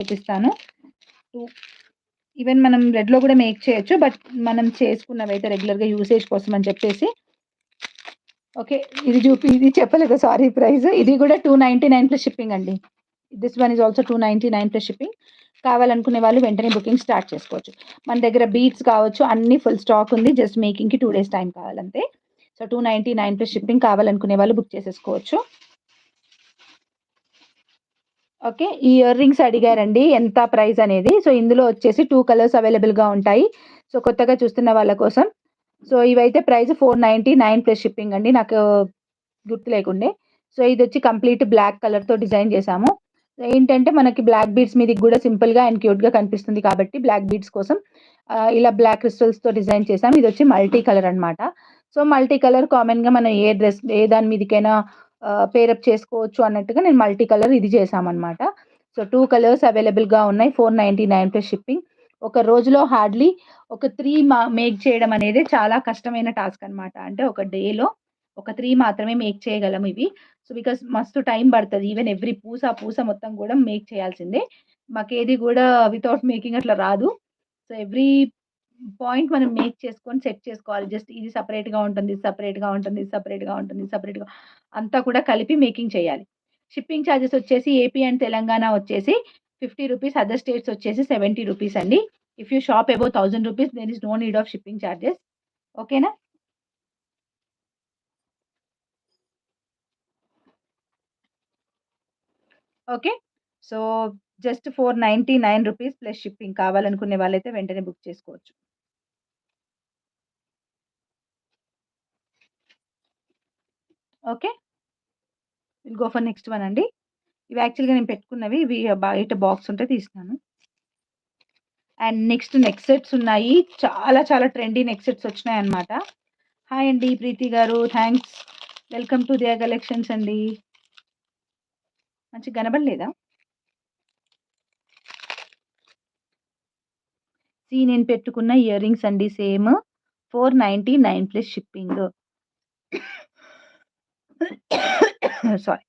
చూపిస్తాను. 2 ఈవెన్ మనం రెడ్‌లో గూడా మేక్ చేయొచ్చు. బట్ మనం చేసుకున్నవైతే రెగ్యులర్‌గా యూసేజ్ కోసం అని చెప్పేసి ఓకే. ఇది చెప్పలేదు సారీ ప్రైస్. ఇది గూడా 299 ప్లస్ షిప్పింగ్ అండి. This one is also 299 plus shipping. కావాలనుకునే వాళ్ళు వెంటనే బుకింగ్ స్టార్ట్ చేసుకోవచ్చు. మన దగ్గర బీడ్స్ కావచ్చు అన్నీ ఫుల్ స్టాక్ ఉంది. జస్ట్ మేకింగ్‌కి 2 డేస్ టైమ్ కావాలంతే. సో, 299 ప్లస్ షిప్పింగ్ కావాలనుకునే వాళ్ళు బుక్ చేసేసుకోవచ్చు. ఓకే. ఈ ఇయర్ రింగ్స్ అడిగారండి ఎంత ప్రైస్ అనేది. సో, ఇందులో వచ్చేసి 2 కలర్స్ అవైలబుల్‌గా ఉంటాయి. సో, కొత్తగా చూస్తున్న వాళ్ళ కోసం. సో, ఇవైతే ప్రైస్ 499 ప్లస్ షిప్పింగ్ అండి. నాకు గుర్తు లేకుండే. సో, ఇదొచ్చి కంప్లీట్ బ్లాక్ కలర్‌తో డిజైన్ చేశాము. ఏంటంటే మనకి బ్లాక్ బీడ్స్ మీదకి గూడా సింపుల్‌గా అండ్ క్యూట్‌గా కనిపిస్తుంది కాబట్టి బ్లాక్ బీడ్స్ కోసం ఇలా బ్లాక్ క్రిస్టల్స్‌తో డిజైన్ చేశాం. ఇదొచ్చి మల్టీ కలర్ అన్నమాట. సో, మల్టీ కలర్ కామన్‌గా మనం ఏ దాని మీదకైనా పేరప్ చేసుకోవచ్చు అన్నట్టుగా నేను మల్టీ కలర్ ఇది చేశామన్నమాట. సో, 2 కలర్స్ అవైలబుల్‌గా ఉన్నాయి. 499 ప్లస్ షిప్పింగ్. ఒక రోజులో హార్డ్‌లీ ఒక 3 మేక్ చేయడం అనేది చాలా కష్టమైన టాస్క్ అన్నమాట. అంటే ఒక డేలో ఒక 3 మాత్రమే మేక్ చేయగలం ఇవి. సో, బికాజ్ మస్తు టైం పడతది. ఈవెన్ ఎవ్రి పూస మొత్తం గూడా మేక్ చేయాల్సిందే. మాకేది గూడా వితౌట్ మేకింగ్ అట్లా రాదు. సో, ఎవ్రి పాయింట్ మనం మేక్ చేసుకొని సెట్ చేసుకోవాలి. జస్ట్ ఇది సెపరేట్‌గా ఉంటుంది. ఇది సెపరేట్‌గా ఉంటుంది. ఇది సెపరేట్‌గా ఉంటుంది. ఇది సెపరేట్‌గా అంతా కూడా కలిపి మేకింగ్ చేయాలి. షిప్పింగ్ చార్జెస్ వచ్చేసి ఏపీ అండ్ తెలంగాణ వచ్చేసి రూ. 50. అదర్ స్టేట్స్ వచ్చేసి రూ. 70 అండి. ఇఫ్ యూ షాప్ అబోవ్ రూ. 1000 there is no need of shipping charges. ఓకేనా? ఓకే. సో, జస్ట్ రూ. 499 ప్లస్ షిప్పింగ్ కావాలనుకునే వాళ్ళైతే వెంటనే బుక్ చేసుకోవచ్చు. Okay. Will go for next one అండి. ఇవి యాక్చువల్‌గా నేను పెట్టుకున్నవి. ఇవి బయట బాక్స్ ఉంటే తీసినాను. అండ్ నెక్స్ట్ నెక్ సెట్స్ ఉన్నాయి. చాలా చాలా ట్రెండీ నెక్ సెట్స్ వచ్చినాయన్నమాట. హాయ్ అండి Preethi garu. Thanks. Welcome to Diya collections అండి. మంచిగా కనబడలేదా? నేను పెట్టుకున్న ఇయర్ రింగ్స్ అండి same. 499 plus shipping. Sorry.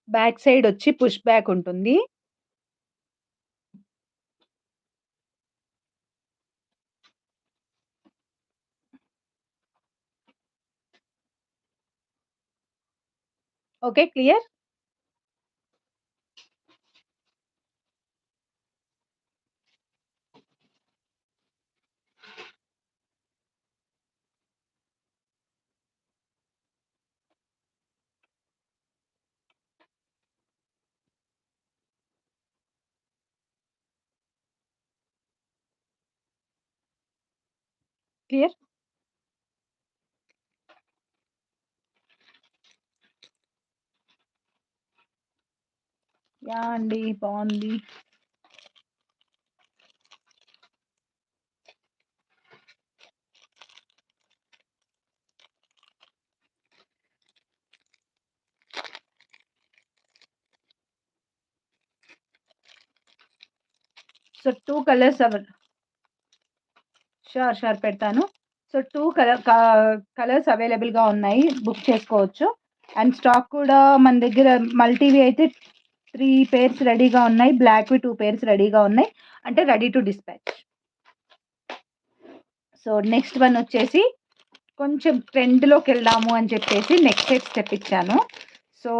Back side వచ్చి పుష్ బ్యాక్ ఉంటుంది. ఓకే. క్లియర్? క్లియర్? యాహ్! అండి బావుంది. సో, 2 కలర్స్ షూర్ పెడతాను. సో, 2 కలర్స్ అవైలబుల్‌గా ఉన్నాయి. బుక్ చేసుకోవచ్చు. అండ్ స్టాక్ కూడా మన దగ్గర మల్టీవి అయితే 3 పెయిర్స్ రెడీగా ఉన్నాయి. బ్లాక్‌వి 2 పెయిర్స్ రెడీగా ఉన్నాయి. అంటే ready to dispatch. So, next one వచ్చేసి కొంచెం ట్రెండ్‌లోకెళ్దాము అని చెప్పేసి నెక్ సెట్స్ తెప్పించాను. సో,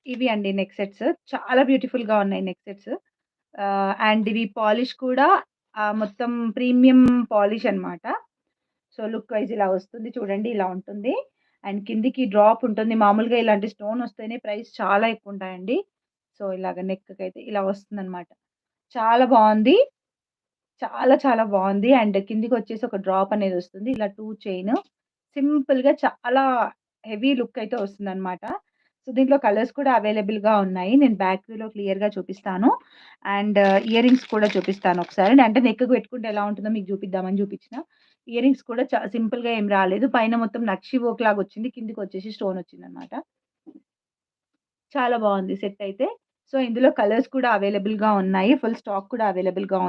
ఇవి అండి నెక్ సెట్స్. చాలా బ్యూటిఫుల్‌గా ఉన్నాయి నెక్ సెట్స్. అండ్ ఇవి పాలిష్ కూడా మొత్తం ప్రీమియం పాలిష్ అన్నమాట. సో, లుక్ వైస్ ఇలా వస్తుంది చూడండి. ఇలా ఉంటుంది. అండ్ కిందికి డ్రాప్ ఉంటుంది. మామూలుగా ఇలాంటి స్టోన్ వస్తేనే ప్రైస్ చాలా ఎక్కువుంటాయండి. సో, ఇలాగ నెక్‌కైతే ఇలా వస్తుందన్నమాట. చాలా బావుంది. చాలా చాలా బావుంది. అండ్ కిందికొచ్చేసి ఒక డ్రాప్ అనేదొస్తుంది. ఇలా 2 చైన్ సింపుల్‌గా చాలా హెవీ లుక్ అయితే వస్తుందనమాట. సో, దీంట్లో కలర్స్ కూడా అవైలబుల్‌గా ఉన్నాయి. నేను బ్యాక్ వ్యూలో క్లియర్‌గా చూపిస్తాను. అండ్ ఇయర్ రింగ్స్ కూడా చూపిస్తాను ఒకసారి. అంటే నెక్‌కి పెట్టుకుంటే ఎలా ఉంటుందో మీకు చూపిద్దామని చూపించిన. ఇయర్ రింగ్స్ కూడా సింపుల్‌గా ఏం రాలేదు. పైన మొత్తం నక్షి వర్క్ లాగొచ్చింది. కిందకొచ్చేసి స్టోన్ వచ్చిందనమాట. చాలా బావుంది సెట్ అయితే. సో, ఇందులో కలర్స్ కూడా అవైలబుల్‌గా ఉన్నాయి. ఫుల్ స్టాక్ కూడా అవైలబుల్‌గా